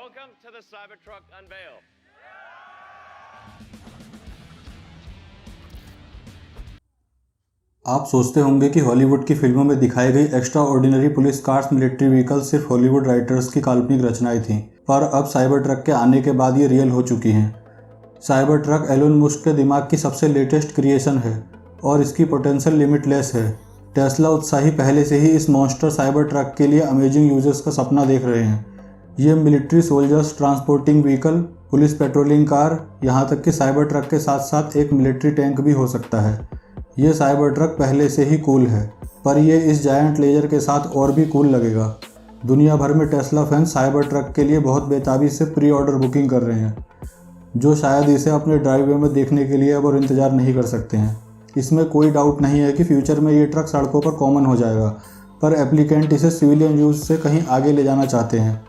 Welcome to the Cybertruck unveil. आप सोचते होंगे कि हॉलीवुड की फिल्मों में दिखाई गई extra ordinary police cars, military vehicle सिर्फ हॉलीवुड राइटर्स की काल्पनिक रचनाएं थीं, पर अब साइबर ट्रक के आने के बाद ये रियल हो चुकी हैं। साइबर ट्रक एलोन मस्क के दिमाग की सबसे लेटेस्ट क्रिएशन है और इसकी पोटेंशियल लिमिटलेस है। टेस्ला उत्साही पहले से ही इस मॉन्स्टर साइबर ट्रक के लिए अमेजिंग यूजर्स का सपना देख रहे हैं। ये military soldiers, transporting vehicle, police patrolling car, यहाँ तक कि साइबर ट्रक के साथ साथ एक मिलिट्री टैंक भी हो सकता है। ये साइबर ट्रक पहले से ही कूल है, पर ये इस जायंट लेजर के साथ और भी कूल लगेगा। दुनिया भर में टेस्ला फैंस साइबर ट्रक के लिए बहुत बेताबी से प्री ऑर्डर बुकिंग कर रहे हैं, जो शायद इसे अपने ड्राइववे में देखने के लिए अब और इंतज़ार नहीं कर सकते हैं। इसमें कोई डाउट नहीं है कि फ्यूचर में ये ट्रक सड़कों पर कॉमन हो जाएगा, पर एप्लीकेंट इसे सिविलियन यूज़ से कहीं आगे ले जाना चाहते हैं।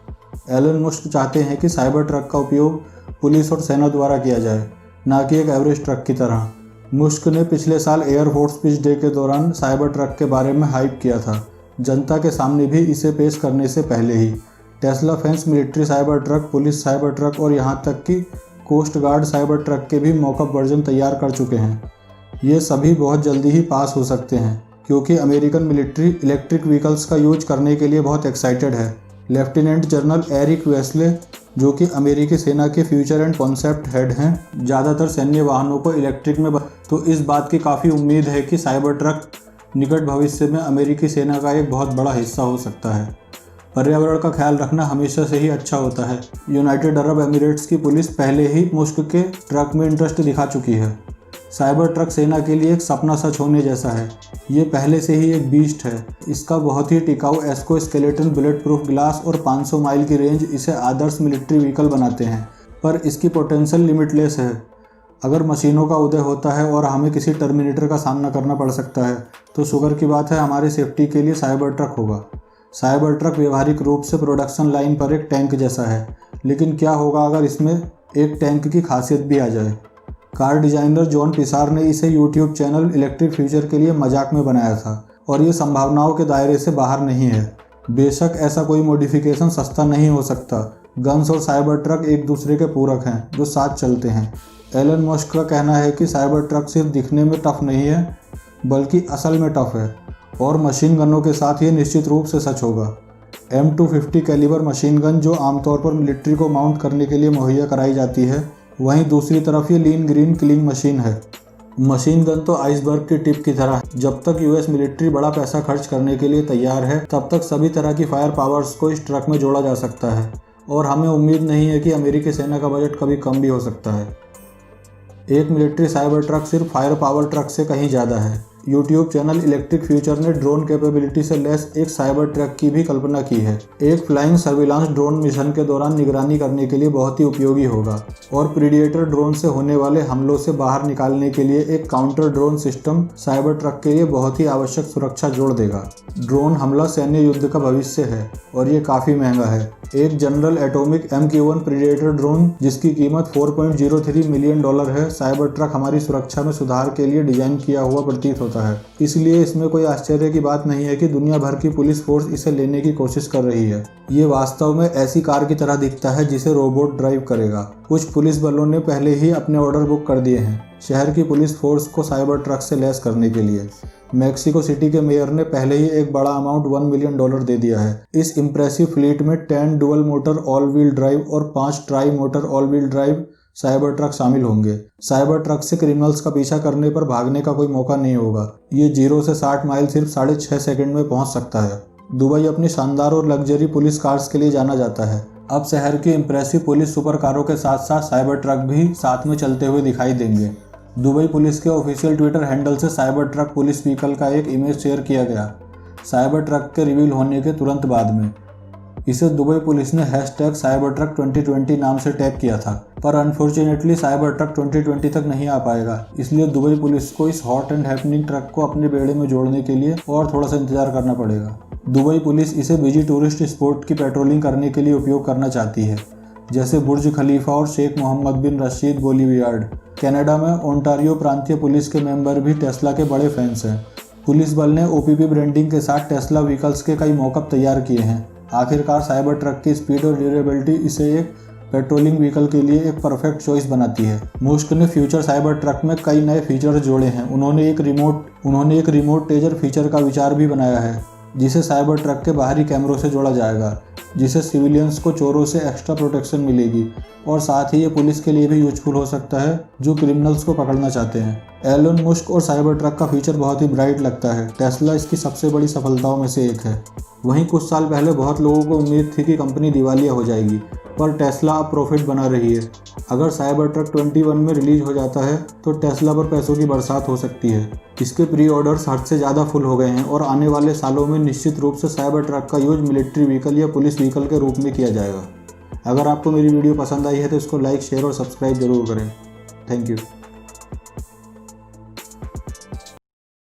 एलन मस्क चाहते हैं कि साइबर ट्रक का उपयोग पुलिस और सेना द्वारा किया जाए, ना कि एक एवरेज ट्रक की तरह। मस्क ने पिछले साल एयरफोर्स पिच डे के दौरान साइबर ट्रक के बारे में हाइप किया था, जनता के सामने भी इसे पेश करने से पहले ही। Tesla fans military cyber truck, police cyber truck और यहाँ तक कि कोस्ट गार्ड साइबर ट्रक के भी मॉकअप वर्जन तैयार कर चुके हैं। ये सभी बहुत जल्दी ही पास हो सकते हैं, क्योंकि अमेरिकन मिलिट्री इलेक्ट्रिक व्हीकल्स का यूज करने के लिए बहुत एक्साइटेड है। लेफ्टिनेंट जनरल एरिक वेस्ले, जो कि अमेरिकी सेना के फ्यूचर एंड कॉन्सेप्ट हेड हैं, ज़्यादातर सैन्य वाहनों को इलेक्ट्रिक में तो इस बात की काफ़ी उम्मीद है कि साइबर ट्रक निकट भविष्य में अमेरिकी सेना का एक बहुत बड़ा हिस्सा हो सकता है। पर्यावरण का ख्याल रखना हमेशा से ही अच्छा होता है। यूनाइटेड अरब एमिरेट्स की पुलिस पहले ही मस्क के ट्रक में इंटरेस्ट दिखा चुकी है। साइबर ट्रक सेना के लिए एक सपना सच होने जैसा है। ये पहले से ही एक बीस्ट है। इसका बहुत ही टिकाऊ एस्को स्केलेटन, बुलेट प्रूफ ग्लास और 500 माइल की रेंज इसे आदर्श मिलिट्री व्हीकल बनाते हैं, पर इसकी पोटेंशियल लिमिटलेस है। अगर मशीनों का उदय होता है और हमें किसी टर्मिनेटर का सामना करना पड़ सकता है, तो शुगर की बात है, हमारी सेफ्टी के लिए साइबर ट्रक होगा। साइबर ट्रक व्यवहारिक रूप से प्रोडक्शन लाइन पर एक टैंक जैसा है, लेकिन क्या होगा अगर इसमें एक टैंक की खासियत भी आ जाए। कार डिजाइनर जॉन पिसार ने इसे यूट्यूब चैनल इलेक्ट्रिक फ्यूचर के लिए मजाक में बनाया था, और ये संभावनाओं के दायरे से बाहर नहीं है। बेशक ऐसा कोई मॉडिफिकेशन सस्ता नहीं हो सकता। गन्स और साइबर ट्रक एक दूसरे के पूरक हैं, जो साथ चलते हैं। एलन मस्क का कहना है कि साइबर ट्रक सिर्फ दिखने में टफ नहीं है, बल्कि असल में टफ है, और मशीन गनों के साथ ये निश्चित रूप से सच होगा। M250 कैलिबर मशीन गन, जो आमतौर पर मिलिट्री को माउंट करने के लिए मुहैया कराई जाती है, वहीं दूसरी तरफ ये लीन ग्रीन किलिंग मशीन है। मशीन गन तो आइसबर्ग की टिप की तरह है। जब तक यूएस मिलिट्री बड़ा पैसा खर्च करने के लिए तैयार है, तब तक सभी तरह की फायर पावर्स को इस ट्रक में जोड़ा जा सकता है, और हमें उम्मीद नहीं है कि अमेरिकी सेना का बजट कभी कम भी हो सकता है। एक मिलिट्री साइबर ट्रक सिर्फ फायर पावर ट्रक से कहीं ज़्यादा है। यूट्यूब चैनल इलेक्ट्रिक फ्यूचर ने ड्रोन कैपेबिलिटी से लेस एक साइबर ट्रक की भी कल्पना की है। एक फ्लाइंग सर्विलांस ड्रोन मिशन के दौरान निगरानी करने के लिए बहुत ही उपयोगी होगा, और प्रीडिएटर ड्रोन से होने वाले हमलों से बाहर निकालने के लिए एक counter drone system cyber truck के लिए बहुत ही आवश्यक सुरक्षा जोड़ देगा। ड्रोन हमला सैन्य युद्ध का भविष्य है, और ये काफ़ी महंगा है। एक general atomic MQ-1 predator drone, जिसकी कीमत $4.03 मिलियन है, साइबर ट्रक हमारी सुरक्षा में सुधार के लिए डिजाइन किया हुआ प्रतीत होता है। इसलिए इसमें कोई आश्चर्य की बात नहीं है कि दुनिया भर की पुलिस फोर्स इसे लेने की कोशिश कर रही है। ये वास्तव में ऐसी कार की तरह दिखता है जिसे रोबोट ड्राइव करेगा। कुछ पुलिस बलों ने पहले ही अपने ऑर्डर बुक कर दिए हैं शहर की पुलिस फोर्स को साइबर ट्रक से लैस करने के लिए। मैक्सिको सिटी के मेयर ने पहले ही एक बड़ा अमाउंट $1 मिलियन दे दिया है। इस इम्प्रेसिव फ्लीट में 10 dual motor all wheel drive और 5 try motor all wheel drive cyber truck शामिल होंगे। साइबर ट्रक से क्रिमिनल्स का पीछा करने पर भागने का कोई मौका नहीं होगा। ये 0 से 60 माइल सिर्फ 6.5 सेकंड में पहुंच सकता है। दुबई अपनी शानदार और लग्जरी पुलिस कार्स के लिए जाना जाता है। अब शहर की इम्प्रेसिव पुलिस सुपर कारों के साथ साथ साइबर ट्रक भी साथ में चलते हुए दिखाई देंगे। दुबई पुलिस के ऑफिशियल ट्विटर हैंडल से साइबर ट्रक पुलिस व्हीकल का एक इमेज शेयर किया गया, साइबर ट्रक के रिवील होने के तुरंत बाद में। इसे दुबई पुलिस ने #cybertruck 2020 नाम से टैग किया था, पर अनफॉर्चुनेटली साइबर ट्रक 2020 तक नहीं आ पाएगा। इसलिए दुबई पुलिस को इस हॉट एंड हैपनिंग ट्रक को अपने बेड़े में जोड़ने के लिए और थोड़ा सा इंतजार करना पड़ेगा। दुबई पुलिस इसे बिजी टूरिस्ट स्पॉट की पेट्रोलिंग करने के लिए उपयोग करना चाहती है, जैसे बुर्ज खलीफा और शेख मोहम्मद बिन रशीद बोलीवियार्ड। कनाडा में ओंटारियो प्रांतीय पुलिस के मेंबर भी टेस्ला के बड़े फैंस हैं। पुलिस बल ने OPP ब्रांडिंग के साथ टेस्ला व्हीकल्स के कई मॉकअप तैयार किए हैं। आखिरकार साइबर ट्रक की स्पीड और ड्यूरेबिलिटी इसे एक पेट्रोलिंग व्हीकल के लिए एक परफेक्ट चॉइस बनाती है। मुश्क ने फ्यूचर साइबर ट्रक में कई नए फीचर्स जोड़े हैं। उन्होंने एक रिमोट टेजर फीचर का विचार भी बनाया है, जिसे साइबर ट्रक के बाहरी कैमरों से जोड़ा जाएगा, जिससे सिविलियंस को चोरों से एक्स्ट्रा प्रोटेक्शन मिलेगी और साथ ही ये पुलिस के लिए भी यूजफुल हो सकता है जो क्रिमिनल्स को पकड़ना चाहते हैं। एलोन मस्क और साइबर ट्रक का फीचर बहुत ही ब्राइट लगता है। टेस्ला इसकी सबसे बड़ी सफलताओं में से एक है। वहीं कुछ साल पहले बहुत लोगों को उम्मीद थी कि कंपनी दिवालिया हो जाएगी, पर टेस्ला अब प्रॉफिट बना रही है। अगर साइबर ट्रक 21 में रिलीज हो जाता है तो टेस्ला पर पैसों की बरसात हो सकती है। इसके प्री ऑर्डर्स हद से ज़्यादा फुल हो गए हैं और आने वाले सालों में निश्चित रूप से साइबर ट्रक का यूज मिलिट्री व्हीकल या पुलिस व्हीकल के रूप में किया जाएगा। अगर आपको मेरी वीडियो पसंद आई है तो इसको लाइक, शेयर और सब्सक्राइब जरूर करें। Thank you.